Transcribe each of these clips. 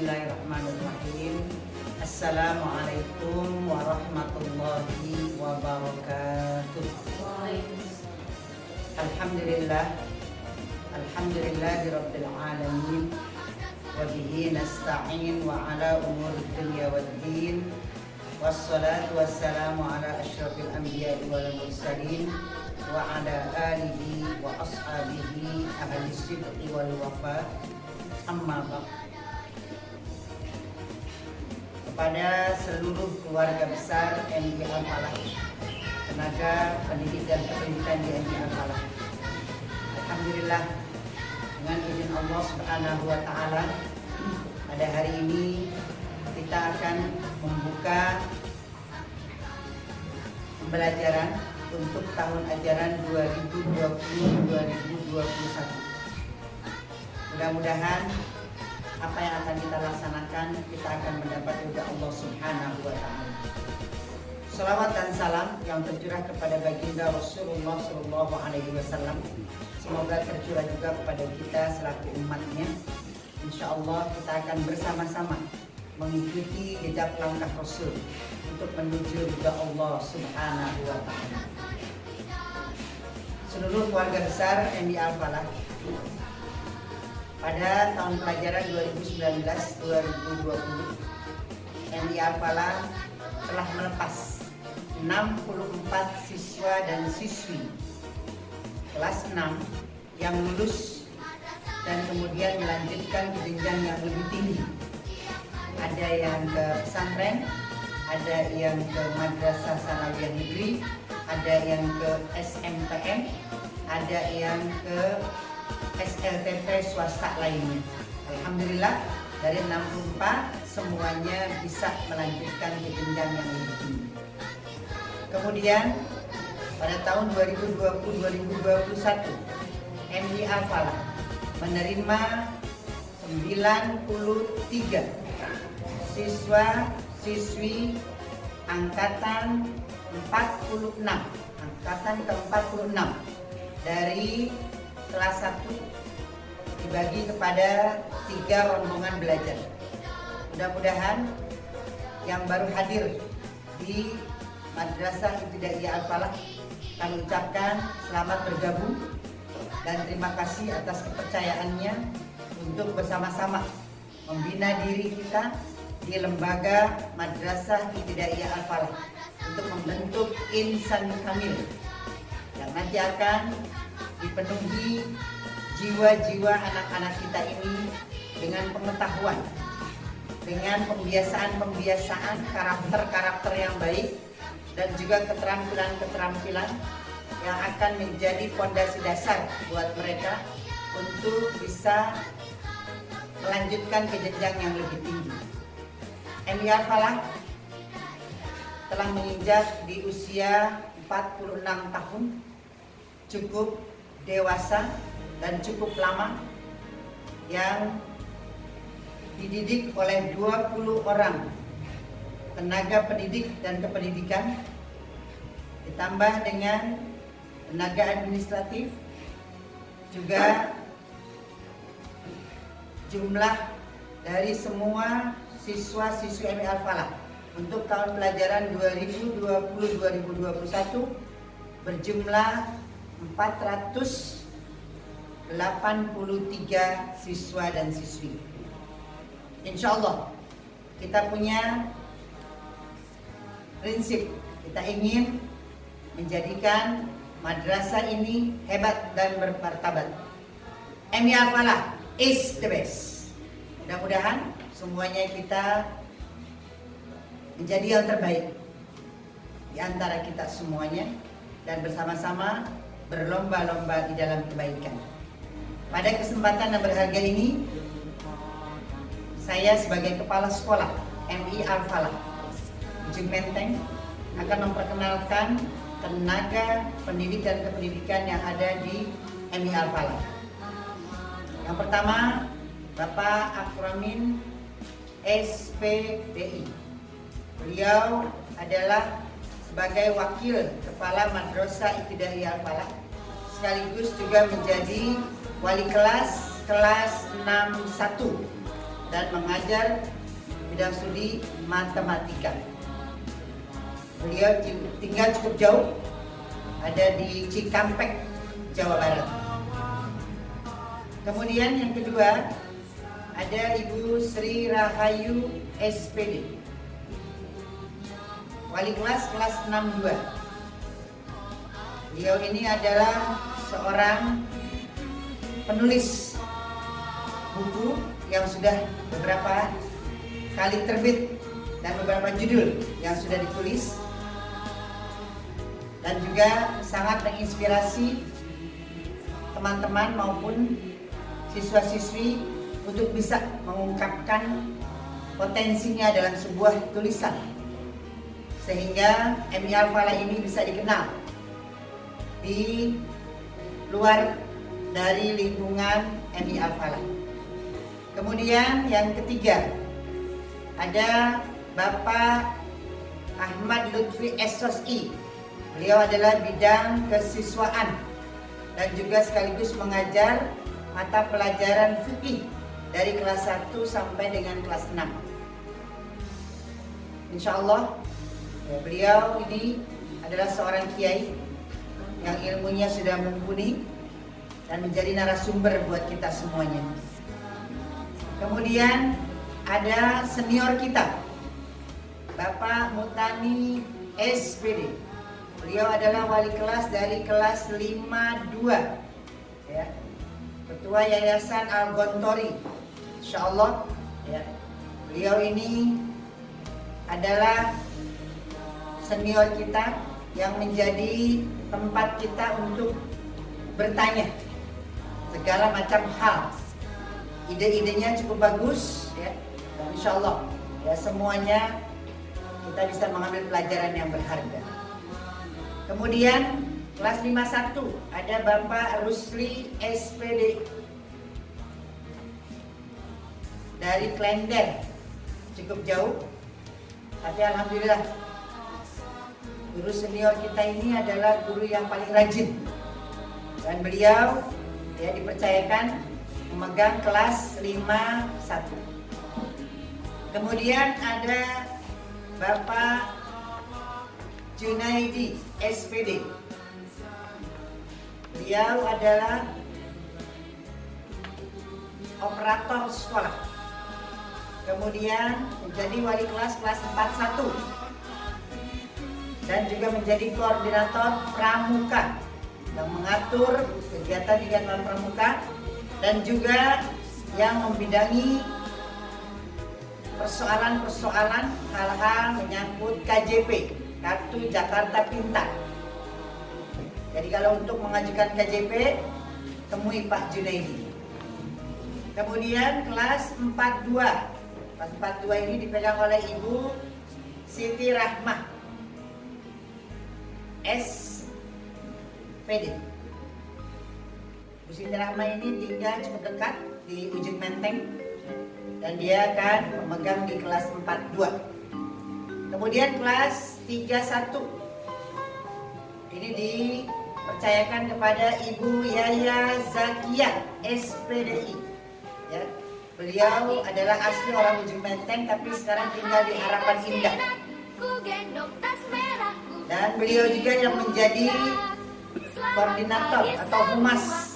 Bismillahirrahmanirrahim. Assalamualaikum warahmatullahi wabarakatuh. Alhamdulillah, alhamdulillahirabbil alamin. Wa bihi nasta'in wa ala umuri dunya waddin. Wassalatu wassalamu ala asyrafil anbiya'i wal mursalin wa ala alihi wa ashabihi ahli sidqi wal wafa. Amma ba'd. Kepada seluruh keluarga besar MI Al-Falah, tenaga pendidik dan pendidikan di MI Al-Falah, alhamdulillah dengan izin Allah Subhanahu wa taala, pada hari ini kita akan membuka pembelajaran untuk tahun ajaran 2020-2021. Mudah-mudahan apa yang akan kita laksanakan, kita akan mendapat ridha Allah Subhanahu wa taala. Salawat dan salam yang tercurah kepada baginda Rasulullah sallallahu alaihi wasallam semoga tercurah juga kepada kita selaku umatnya. Insyaallah kita akan bersama-sama mengikuti jejak langkah Rasul untuk menuju ridha Allah Subhanahu wa taala. Seluruh keluarga besar MI Al-Falah, pada tahun pelajaran 2019-2020, MI Al-Falah telah melepas 64 siswa dan siswi kelas 6 yang lulus dan kemudian melanjutkan ke jenjang yang lebih tinggi. Ada yang ke pesantren, ada yang ke madrasah sanawiyah negeri, ada yang ke SMPN, ada yang ke SLTP swasta lainnya. Alhamdulillah dari 64 semuanya bisa melanjutkan ke jenjang yang lebih tinggi. Kemudian pada tahun 2020-2021 MI Al-Falah menerima 93 siswa siswi angkatan 46, angkatan ke-46 dari kelas 1 dibagi kepada 3 rombongan belajar. Mudah-mudahan yang baru hadir di Madrasah Ibtidaiyah Al-Falah, kami ucapkan selamat bergabung dan terima kasih atas kepercayaannya untuk bersama-sama membina diri kita di lembaga Madrasah Ibtidaiyah Al-Falah untuk membentuk insan kamil yang nanti akan dipenuhi jiwa-jiwa anak-anak kita ini dengan pengetahuan, dengan pembiasaan-pembiasaan, karakter-karakter yang baik, dan juga keterampilan-keterampilan yang akan menjadi fondasi dasar buat mereka untuk bisa melanjutkan ke jenjang yang lebih tinggi. MI Al-Falah telah menginjak di usia 46 tahun, cukup dewasa dan cukup lama, yang dididik oleh 20 orang tenaga pendidik dan kependidikan, ditambah dengan tenaga administratif, juga jumlah dari semua siswa-siswi MI Al-Falah untuk tahun pelajaran 2020-2021 berjumlah 483 siswa dan siswi. Insya Allah kita punya prinsip, kita ingin menjadikan madrasah ini hebat dan bermartabat. MI Al-Falah is the best. Mudah-mudahan semuanya kita menjadi yang terbaik di antara kita semuanya dan bersama-sama berlomba-lomba di dalam kebaikan. Pada kesempatan yang berharga ini, saya sebagai kepala sekolah MI Al-Falah Ujung Menteng akan memperkenalkan tenaga pendidik dan kependidikan yang ada di MI Al-Falah. Yang pertama, Bapak Akramin SPDI. Beliau adalah sebagai wakil kepala Madrasah Ibtidaiyah Al-Falah, sekaligus juga menjadi wali kelas 61 dan mengajar bidang studi matematika. Beliau tinggal cukup jauh, ada di Cikampek, Jawa Barat. Kemudian yang kedua ada Ibu Sri Rahayu SPD, wali kelas 62. Beliau ini adalah seorang penulis buku yang sudah beberapa kali terbit dan beberapa judul yang sudah ditulis, dan juga sangat menginspirasi teman-teman maupun siswa-siswi untuk bisa mengungkapkan potensinya dalam sebuah tulisan, sehingga MI Al-Falah ini bisa dikenal di luar dari lingkungan MI Al-Falah. Kemudian yang ketiga ada Bapak Ahmad Lutfi SOSI. Beliau adalah bidang kesiswaan dan juga sekaligus mengajar mata pelajaran fikih dari kelas 1 sampai dengan kelas 6. Insya Allah beliau ini adalah seorang kiai yang ilmunya sudah mumpuni dan menjadi narasumber buat kita semuanya. Kemudian ada senior kita, Bapak Mutani SPD. Beliau adalah wali kelas dari kelas 52, ya. Ketua Yayasan Al-Gontori. Insyaallah, ya. Beliau ini adalah senior kita yang menjadi tempat kita untuk bertanya segala macam hal. Ide-idenya cukup bagus, ya. Dan insyaallah, ya, semuanya kita bisa mengambil pelajaran yang berharga. Kemudian kelas 51 ada Bapak Rusli SPD dari Klender, cukup jauh, tapi alhamdulillah guru senior kita ini adalah guru yang paling rajin, dan beliau ya dipercayakan memegang kelas 51. Kemudian ada Bapak Junaidi SPD. Beliau adalah operator sekolah. Kemudian menjadi wali kelas 41 dan juga menjadi koordinator pramuka yang mengatur kegiatan-kegiatan pramuka dan juga yang membidangi persoalan-persoalan hal-hal menyangkut KJP, Kartu Jakarta Pintar. Jadi kalau untuk mengajukan KJP, temui Pak Junaidi. Kemudian kelas 42. Kelas 42 ini dipegang oleh Ibu Siti Rahmah SPD. Ibu Siti Rahmah ini tinggal cukup dekat di Ujung Menteng, dan dia akan memegang di kelas 42. Kemudian kelas 31 ini dipercayakan kepada Ibu Yaya Zakia SPDI, ya. Beliau adalah asli orang Ujung Menteng tapi sekarang tinggal di Harapan Indah, dan beliau juga yang menjadi koordinator atau humas,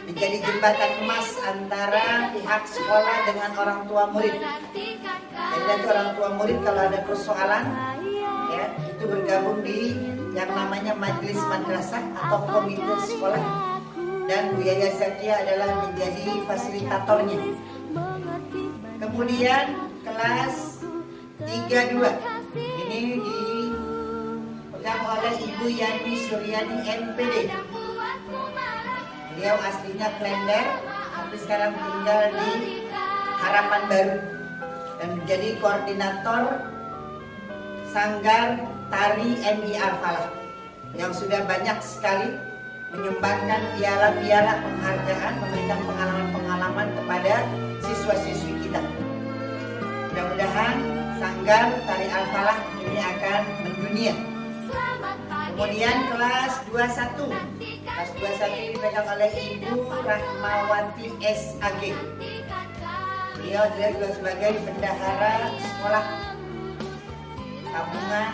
menjadi jembatan emas antara pihak sekolah dengan orang tua murid. Jadi nanti orang tua murid kalau ada persoalan, ya, itu bergabung di yang namanya majelis madrasah atau komite sekolah, dan Bu Yaya Zakia adalah menjadi fasilitatornya. Kemudian kelas 32 ini dipegang oleh Ibu Yani Suryani MPD. Beliau aslinya Klender tapi sekarang tinggal di Harapan Baru dan menjadi koordinator Sanggar Tari MI Al-Falah yang sudah banyak sekali menyumbangkan piala-piala penghargaan, memberikan pengalaman-pengalaman kepada siswa-siswi kita. Mudah-mudahan Sanggar Tari Al-Falah ini akan mendunia. Kemudian kelas 21. Kelas 21 ini dipegang oleh Ibu Rahmawati SAG. Beliau adalah juga sebagai bendahara sekolah tabungan,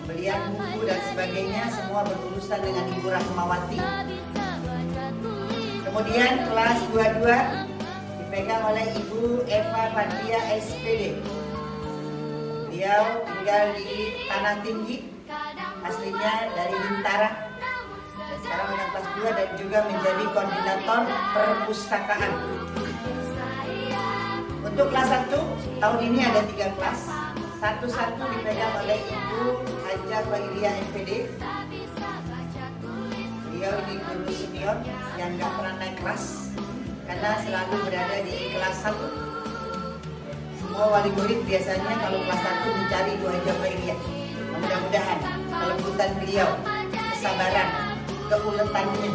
pembelian buku dan sebagainya, semua berurusan dengan Ibu Rahmawati. Kemudian kelas 22 dipegang oleh Ibu Eva Fadlia SPD. Beliau tinggal di Tanah Tinggi, aslinya dari Bintara. Dan sekarang megang kelas 2 dan juga menjadi koordinator perpustakaan. Untuk kelas 1, tahun ini ada 3 kelas. Satu-satu dipegang oleh Ibu Haja Bahiria SPD. Beliau ini guru senior yang nggak pernah naik kelas karena selalu berada di kelas 1. Semua wali murid biasanya kalau kelas 1 mencari Ibu Haja Bahiria. Mudah-mudahan kelembutan beliau, kesabaran, keuletannya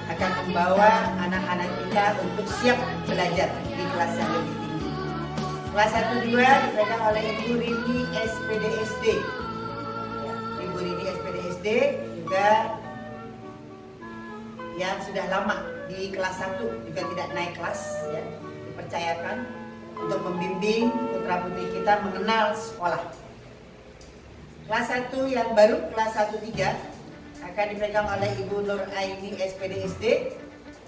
akan membawa anak-anak kita untuk siap belajar di kelas yang lebih tinggi. Kelas 1-2 dipegang oleh Ibu Rini SPDSD. Ibu Rini SPDSD juga yang sudah lama di kelas 1 juga tidak naik kelas, ya, dipercayakan untuk membimbing putra-putri kita mengenal sekolah. Kelas 1 yang baru, kelas 1-3 akan dipegang oleh Ibu Nur Aini SPDSD.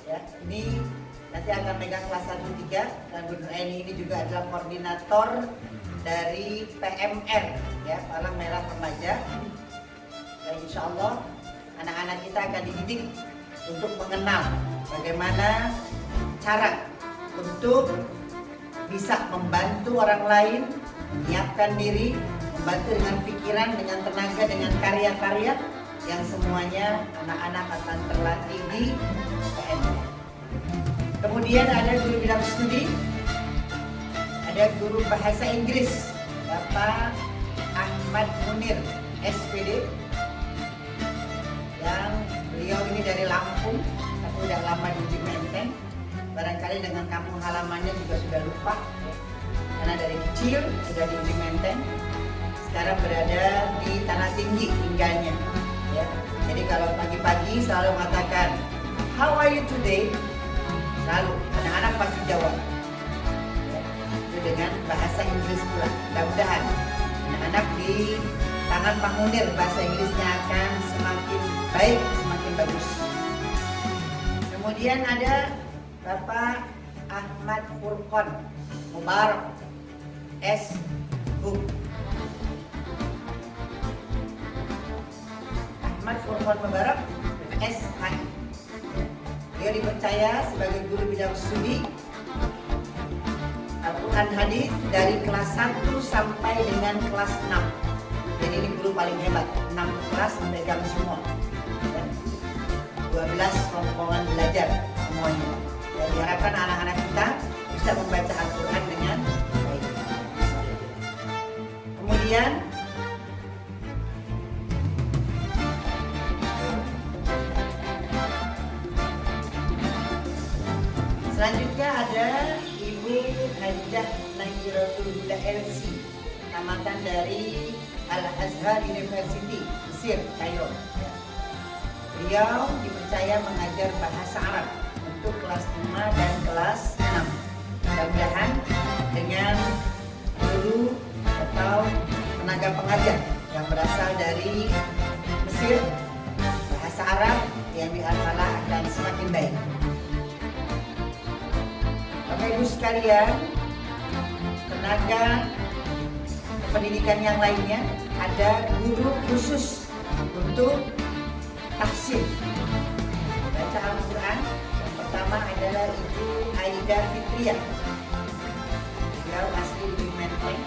Ya, ini nanti akan megang kelas 1-3 dan Bu Nur Aini ini juga adalah koordinator dari PMR, ya, Palang Merah Remaja. Dan insya Allah anak-anak kita akan dididik untuk mengenal bagaimana cara untuk bisa membantu orang lain, menyiapkan diri, membantu dengan pikiran, dengan tenaga, dengan karya-karya yang semuanya anak-anak akan terlatih di PMR. Kemudian ada guru bidang studi, ada guru bahasa Inggris, Bapak Ahmad Munir SPD, yang beliau ini dari Lampung, tapi udah lama di Cimenteng. Barangkali dengan kampung halamannya juga sudah lupa, karena dari kecil sudah di Cimenteng, sekarang berada di Tanah Tinggi tinggalnya. Ya. Jadi kalau pagi-pagi selalu mengatakan, "How are you today?" Selalu anak-anak pasti jawab. Ya. Itu dengan bahasa Inggris pula. Mudah-mudahan anak-anak di tangan Pak Munir bahasa Inggrisnya akan semakin baik, semakin bagus. Kemudian ada Bapak Ahmad Furqon Mubarak S. Hub. Ahmad Furqon Mubarak S. H. Dia dipercaya sebagai guru bidang studi Al-Quran Hadis dari kelas 1 sampai dengan kelas 6. Jadi ini guru paling hebat, 6 kelas memegang semua. 12 rombongan belajar semuanya. Dan diharapkan anak-anak kita bisa membaca Al-Quran dengan baik. Kemudian selanjutnya ada Ibu Hajah Nairatul Huda LC, tamatan dari Al-Azhar University, Mesir, Kairo. Beliau dipercaya mengajar bahasa Arab untuk kelas 5 dan kelas 6. Mudah-mudahan dengan guru atau tenaga pengajar yang berasal dari Mesir, bahasa Arab yang di Al-Falah akan semakin baik. Bapak Ibu sekalian, tenaga pendidikan yang lainnya ada guru khusus untuk tafsir baca Al-Quran. Yang pertama adalah Ibu Aida Fitriah. Beliau asli di Menteng,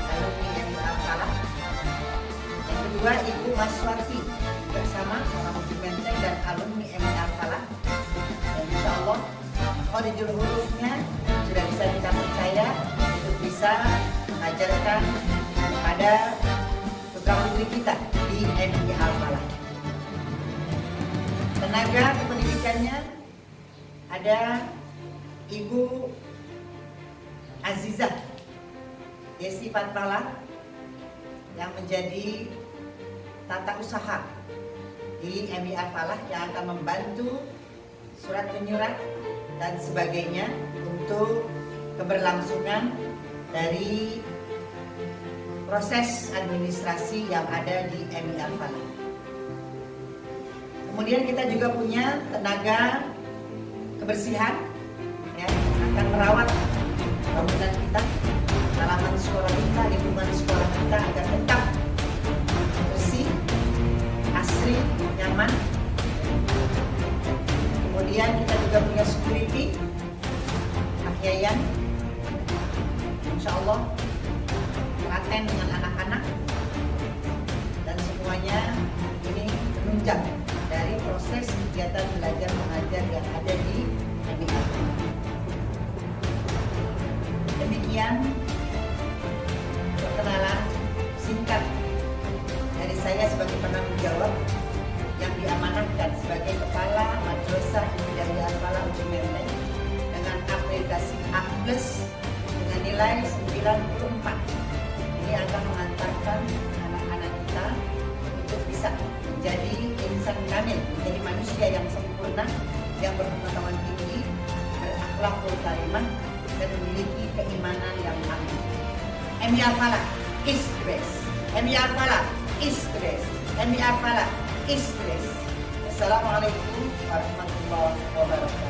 alumni MI Al-Falah. Yang kedua Ibu Maswati, bersama orang di Menteng dan alumni MI Al-Falah. Dan insya Allah Khadijul hurufnya sudah bisa kita percaya untuk bisa mengajarkan kepada putra-putri kita di MI Al-Falah. Tenaga kependidikannya ada Ibu Azizah Desi Pantala yang menjadi tata usaha di MI Al-Falah yang akan membantu surat menyurat dan sebagainya untuk keberlangsungan dari proses administrasi yang ada di MI Al-Falah. Kemudian kita juga punya tenaga kebersihan, ya, akan merawat bangunan kita, halaman sekolah kita, lingkungan sekolah kita agar tetap bersih, asri, nyaman. Kemudian kita juga punya security, Ahyayan, insya Allah telaten dengan anak-anak, dan semuanya ini menunjang dari proses kegiatan belajar mengajar yang ada di MI Al-Falah. Demikian perkenalan singkat dari saya sebagai penanggung jawab yang diamanahkan sebagai Kepala Madrasah Ibtidaiyah Al-Falah Ujung Menteng dengan akreditasi A+ dengan nilai 94. Ini akan mengantarkan anak-anak kita untuk bisa menjadi insan kamil, menjadi manusia yang sempurna, yang berpengetahuan tinggi, berakhlakul karimah, dan memiliki keimanan yang agung. MI Al-Falah is the best. MI Al-Falah is the best. MI Al-Falah is the best. Assalamualaikum warahmatullahi wabarakatuh.